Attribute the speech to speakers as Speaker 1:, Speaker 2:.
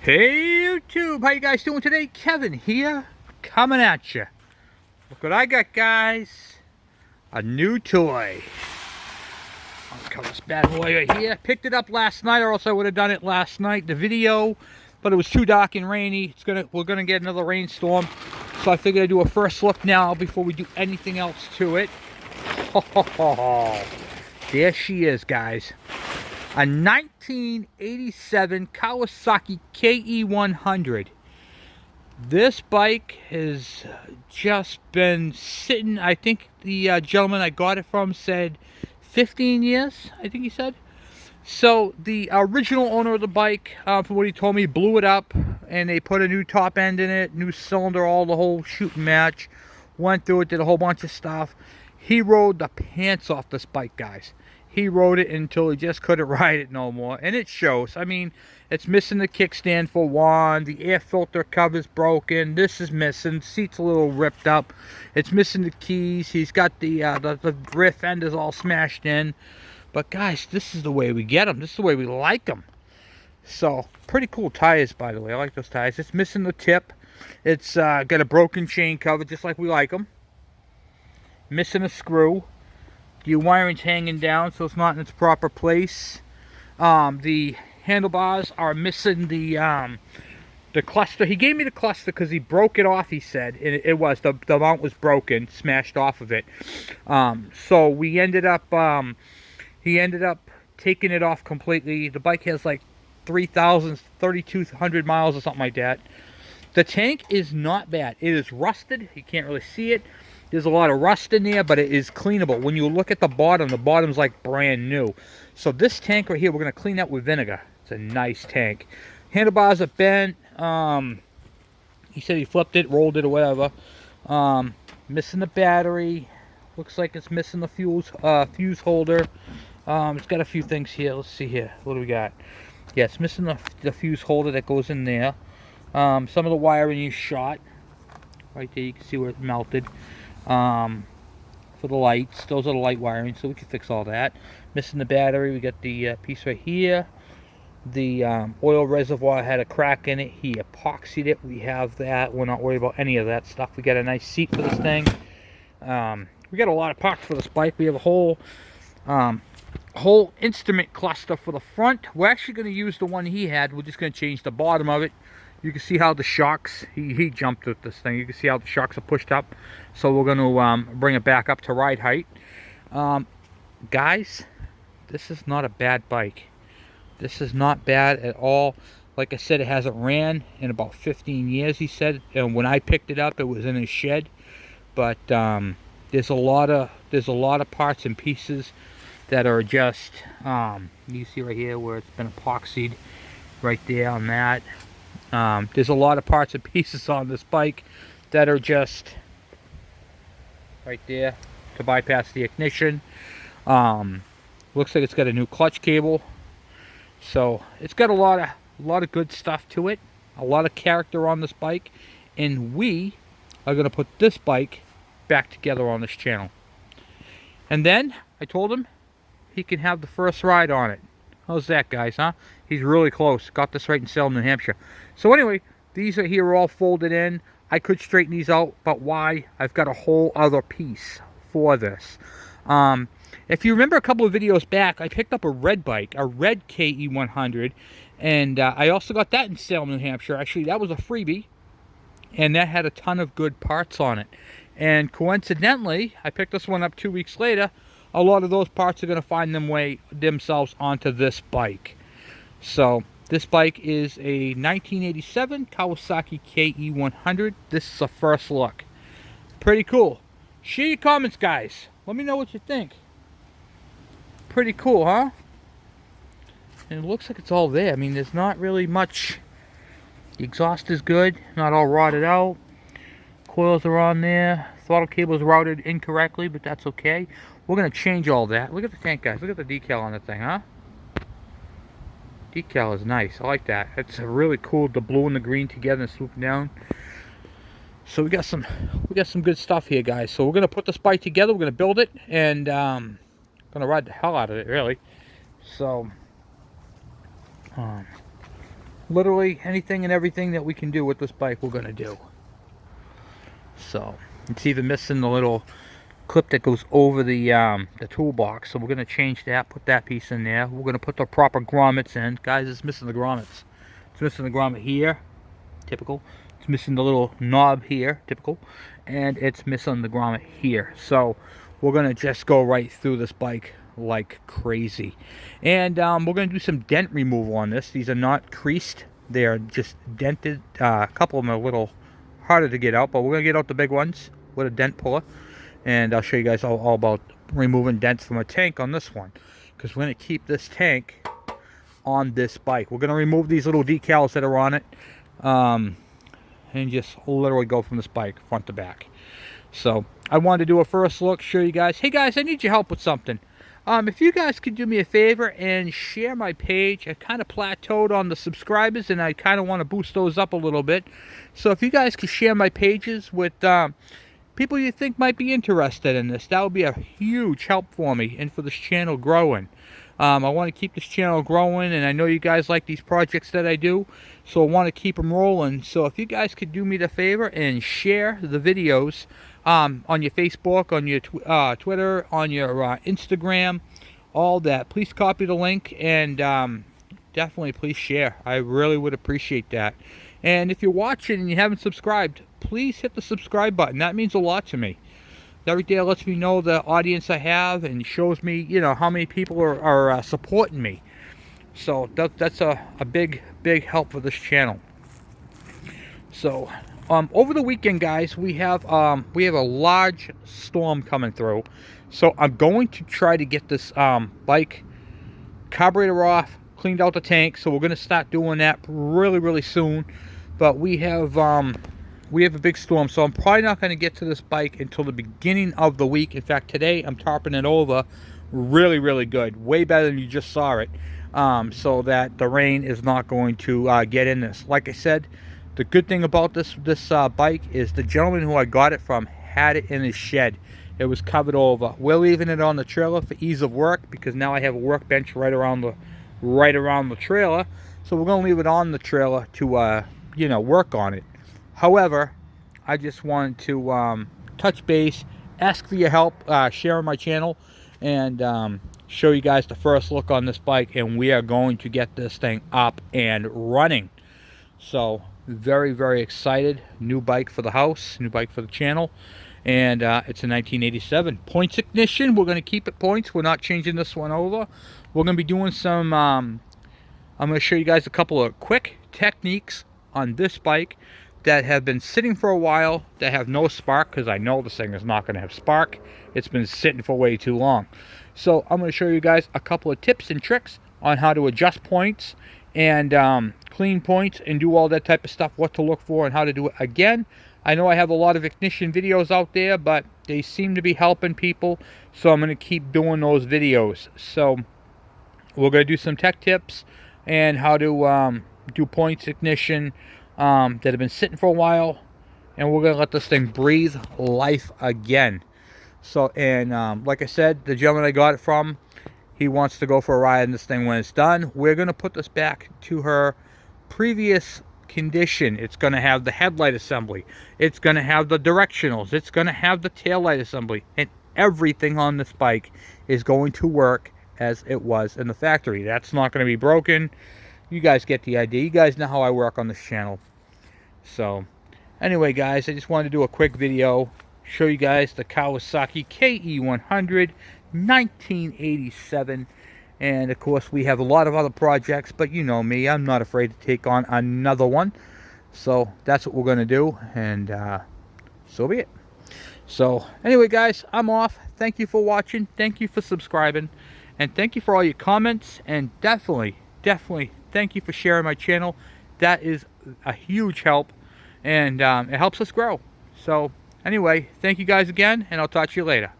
Speaker 1: Hey YouTube, how you guys doing today? Kevin here, coming at you. Look what I got, guys. A new toy. I'll cover this bad boy right here. Picked it up last night, or else I would have done it last night, the video. But it was too dark and rainy. We're gonna get another rainstorm. So I figured I'd do a first look now before we do anything else to it. There she is, guys. A 1987 Kawasaki ke100. This bike has just been sitting, I think the gentleman I got it from said 15 years, I think he said. So the original owner of the bike, from what he told me, blew it up and they put a new top end in it, new cylinder, all the whole shooting match. Went through it, did a whole bunch of stuff. He rode the pants off this bike, guys. He rode it until he just couldn't ride it no more, and it shows. I mean, it's missing the kickstand for one, the air filter cover's broken, this is missing, seat's a little ripped up, it's missing the keys, he's got the rear fenders all smashed in. But guys, this is the way we get them, this is the way we like them. So, pretty cool tires, by the way. I like those tires. It's missing the tip, it's got a broken chain cover, just like we like them. Missing a screw. The wiring's hanging down, so it's not in its proper place. The handlebars are missing the cluster. He gave me the cluster because he broke it off, he said. And it was, the mount was broken, smashed off of it. So we ended up, he ended up taking it off completely. The bike has like 3,200 miles or something like that. The tank is not bad. It is rusted. You can't really see it. There's a lot of rust in there, but it is cleanable. When you look at the bottom's like brand new. So this tank right here, we're going to clean that with vinegar. It's a nice tank. Handlebars are bent. He said he flipped it, rolled it, or whatever. Missing the battery. Looks like it's missing the fuse holder. It's got a few things here. Let's see here. What do we got? Yeah, it's missing the fuse holder that goes in there. Some of the wiring is shot. Right there, you can see where it's melted. For the lights, those are the light wiring, so we can fix all that. Missing the battery, we got the piece right here. The oil reservoir had a crack in it. He epoxied it. We have that. We're not worried about any of that stuff. We got a nice seat for this thing. We got a lot of parts for this bike. We have a whole instrument cluster for the front. We're actually going to use the one he had. We're just going to change the bottom of it. You can see how the shocks, he jumped with this thing. You can see how the shocks are pushed up. So we're going to bring it back up to ride height. Guys, this is not a bad bike. This is not bad at all. Like I said, it hasn't ran in about 15 years, he said. And when I picked it up, it was in his shed. But there's a lot of parts and pieces that are just, you see right here where it's been epoxied right there on that. There's a lot of parts and pieces on this bike that are just right there to bypass the ignition. Looks like it's got a new clutch cable, so it's got a lot of good stuff to it, a lot of character on this bike, and we are going to put this bike back together on this channel. And then I told him he can have the first ride on it. How's that, guys, huh? He's really close. Got this right in Salem, New Hampshire. So anyway, these are here all folded in. I could straighten these out, but why? I've got a whole other piece for this. If you remember a couple of videos back, I picked up a red bike, a red ke100, and I also got that in Salem, New Hampshire. Actually, that was a freebie, and that had a ton of good parts on it. And coincidentally, I picked this one up 2 weeks later. A lot of those parts are going to find themselves onto this bike. So this bike is a 1987 Kawasaki ke100. This is a first look. Pretty cool. Share your comments, guys. Let me know what you think. Pretty cool, huh? And it looks like it's all there. I mean, there's not really much. The exhaust is good, not all rotted out. Coils are on there. Throttle cable is routed incorrectly, but that's okay. We're going to change all that. Look at the tank, guys. Look at the decal on the thing, huh? Decal is nice. I like that. It's really cool, the blue and the green together and swooping down. So we got some good stuff here, guys. So we're going to put this bike together. We're going to build it, and going to ride the hell out of it, really. So literally anything and everything that we can do with this bike, we're gonna do. So it's even missing the little clip that goes over the toolbox, so we're gonna change that, put that piece in there. We're gonna put the proper grommets in. Guys, it's missing the grommets. It's missing the grommet here, typical. It's missing the little knob here, typical, and it's missing the grommet here. So we're gonna just go right through this bike like crazy. And we're gonna do some dent removal on this. These are not creased, they are just dented. A couple of them are a little harder to get out, but we're gonna get out the big ones with a dent puller, and I'll show you guys all about removing dents from a tank on this one, because we're gonna keep this tank on this bike. We're gonna remove these little decals that are on it, and just literally go from this bike front to back. So I wanted to do a first look, show you guys. Hey guys, I need your help with something. If you guys could do me a favor and share my page. I kind of plateaued on the subscribers, and I kind of want to boost those up a little bit. So if you guys could share my pages with people you think might be interested in this, that would be a huge help for me and for this channel growing. I want to keep this channel growing, and I know you guys like these projects that I do, so I want to keep them rolling. So if you guys could do me the favor and share the videos on your Facebook, on your Twitter, on your Instagram, all that, please copy the link, and definitely please share. I really would appreciate that. And if you're watching and you haven't subscribed, please hit the subscribe button. That means a lot to me. Every day it lets me know the audience I have, and shows me, you know, how many people are supporting me. So that's a big help for this channel. So over the weekend, guys, we have a large storm coming through. So I'm going to try to get this bike carburetor off, cleaned out the tank. So we're going to start doing that really soon. But we have a big storm, so I'm probably not going to get to this bike until the beginning of the week. In fact, today I'm tarping it over really good, way better than you just saw it, so that the rain is not going to get in this. Like I said, the good thing about this bike is the gentleman who I got it from had it in his shed. It was covered over. We're leaving it on the trailer for ease of work, because now I have a workbench right around the trailer. So we're going to leave it on the trailer to you know, work on it. However, I just wanted to touch base, ask for your help, share my channel, and show you guys the first look on this bike. And we are going to get this thing up and running. So very excited. New bike for the house, new bike for the channel, and it's a 1987 points ignition. We're going to keep it points. We're not changing this one over. We're going to be doing some I'm going to show you guys a couple of quick techniques on this bike that have been sitting for a while, that have no spark, because I know this thing is not going to have spark. It's been sitting for way too long. So I'm going to show you guys a couple of tips and tricks on how to adjust points and clean points and do all that type of stuff, what to look for and how to do it. Again, I know I have a lot of ignition videos out there, but they seem to be helping people, so I'm going to keep doing those videos. So we're going to do some tech tips and how to do points ignition that have been sitting for a while, and we're going to let this thing breathe life again. So, and like I said, the gentleman I got it from, he wants to go for a ride in this thing when it's done. We're going to put this back to her previous condition. It's going to have the headlight assembly, it's going to have the directionals, it's going to have the taillight assembly, and everything on this bike is going to work as it was in the factory. That's not going to be broken. You guys get the idea. You guys know how I work on this channel. So anyway, guys, I just wanted to do a quick video, show you guys the Kawasaki ke100 1987. And of course, we have a lot of other projects, but you know me, I'm not afraid to take on another one. So that's what we're going to do, and so be it. So anyway, guys, I'm off. Thank you for watching, thank you for subscribing, and thank you for all your comments, and definitely thank you for sharing my channel. That is a huge help, and it helps us grow. So anyway, thank you guys again, and I'll talk to you later.